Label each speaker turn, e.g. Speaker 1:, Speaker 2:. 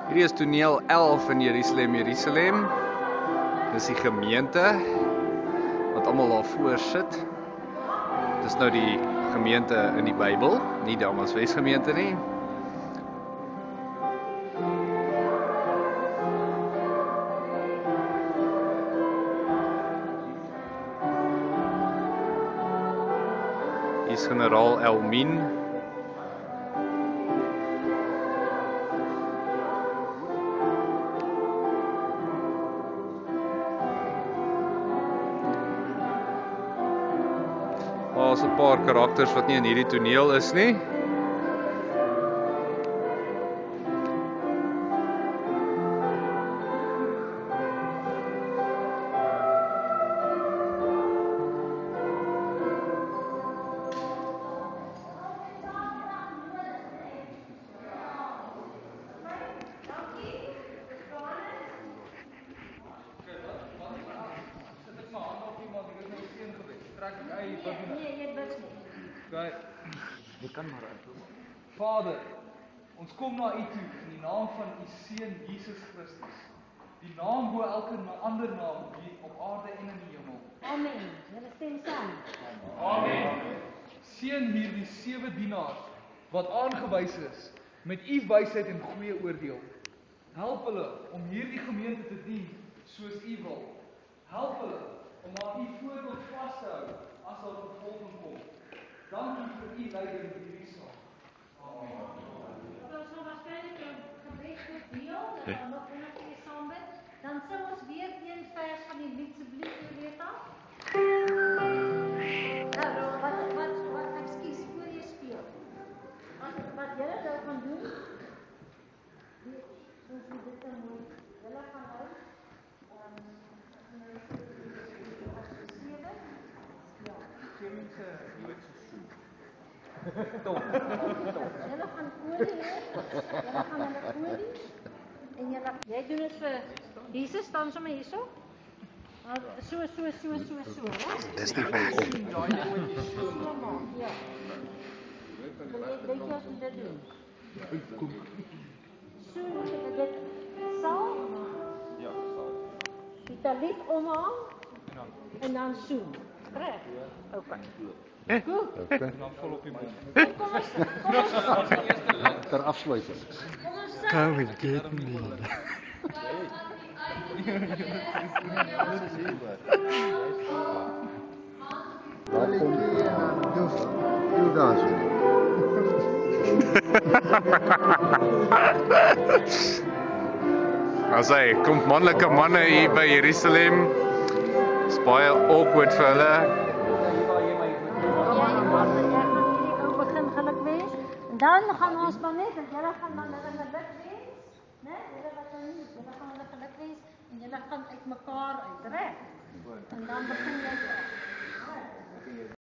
Speaker 1: Hierdie is toneel 11 in Jerusalem. Dis die gemeente wat almal daar voor sit. Dis nou die gemeente in die Bybel, nie die Damaswes gemeente nie. Hier is generaal Elmin. Daar's 'n paar karakters wat nie in hierdie toneel is nie.
Speaker 2: Vader, ons kom na U toe in die naam van U Seun Jesus Christus, die naam bo elke ander naam hier op aarde en in die hemel.
Speaker 3: Amen. Julle stem saam.
Speaker 2: Amen. Seën hier die 7 dienaars wat aangewys is met U wysheid en goeie oordeel. Help hulle om hierdie gemeente te dien soos U wil. Help hulle om aan U voorbeeld vas te hou as daar vervolging kom. Dankie vir U leiding in hierdie saak. Amen.
Speaker 3: Ons gaan waarskynlik 'n gebed deel, dat ons nog eendag saam bid. Dan sing ons weer een vers van die lied asseblief, Loretta. Wat ekskuus voor jy speel. Wat julle nou gaan doen? Ons moet dit dan mooi. Julle gaan nou Julle gaan olie hê. Julle gaan hulle olie. En jy doen dit vir Jesus, staan sommer hierso. So, ja.
Speaker 1: Dis nie goed.
Speaker 3: Ja. Weet jy as jy dit doen? So, dit sal?
Speaker 2: Ja, sal.
Speaker 3: Die talit omhang en dan soen. Reg? Okay. Goed.
Speaker 1: Okay.
Speaker 2: En dan vol op die mond.
Speaker 3: Kom ons
Speaker 4: Ter afsluiting.
Speaker 1: Kan we dit nie.
Speaker 4: Wat kom doe dans.
Speaker 1: As hy kom manlike manne hier by Jerusalem. Is baie awkward vir hulle.
Speaker 3: Dan gaan ons maar net, en julle gaan maar hulle geluk wees, né? Julle wat nou nie, julle gaan hulle geluk wees en julle gaan uit mekaar uit, reg? En dan begin jy